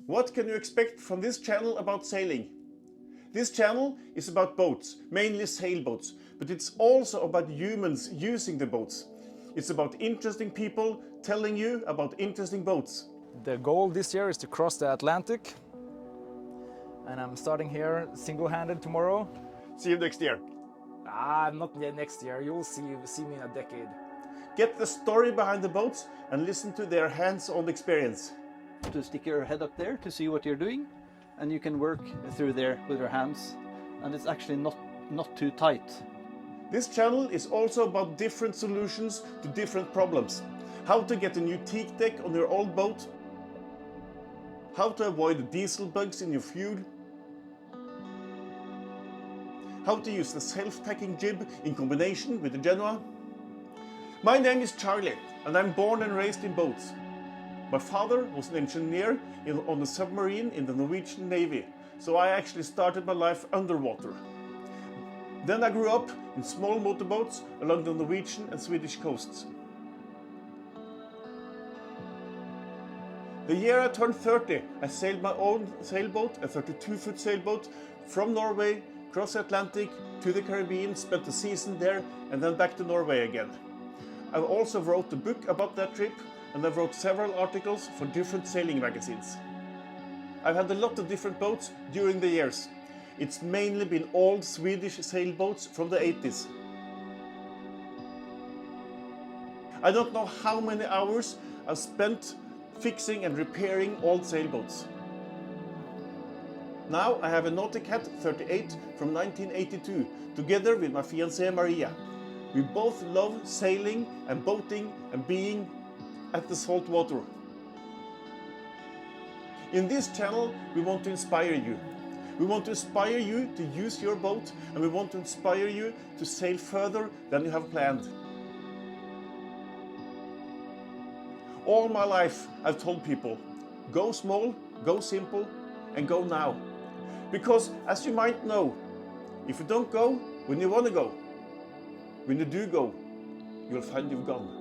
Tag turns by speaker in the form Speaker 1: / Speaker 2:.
Speaker 1: What can you expect from this channel about sailing? This channel is about boats, mainly sailboats, but it's also about humans using the boats. It's about interesting people telling you about interesting boats.
Speaker 2: The goal this year is to cross the Atlantic, and I'm starting here single-handed tomorrow.
Speaker 1: See you next year.
Speaker 2: Not yet next year. You'll see me in a decade.
Speaker 1: Get the story behind the boats and listen to their hands-on experience.
Speaker 3: To stick your head up there to see what you're doing, and you can work through there with your hands, and it's actually not too tight.
Speaker 1: This channel is also about different solutions to different problems. How to get a new teak deck on your old boat, how to avoid diesel bugs in your fuel, how to use the self-tacking jib in combination with the genua. My name is Charlie, and I'm born and raised in boats. My father was an engineer on a submarine in the Norwegian Navy, so I actually started my life underwater. Then I grew up in small motorboats along the Norwegian and Swedish coasts. The year I turned 30, I sailed my own sailboat, a 32-foot sailboat, from Norway, across the Atlantic to the Caribbean, spent a season there, and then back to Norway again. I also wrote a book about that trip, and I wrote several articles for different sailing magazines. I've had a lot of different boats during the years. It's mainly been old Swedish sailboats from the 80s. I don't know how many hours I've spent fixing and repairing old sailboats. Now I have a Nauticat 38 from 1982, together with my fiancée Maria. We both love sailing and boating and being at the salt water. In this channel, we want to inspire you. We want to inspire you to use your boat, and we want to inspire you to sail further than you have planned. All my life, I've told people, go small, go simple, and go now. Because, as you might know, if you don't go when you want to go, when you do go, you'll find you've gone.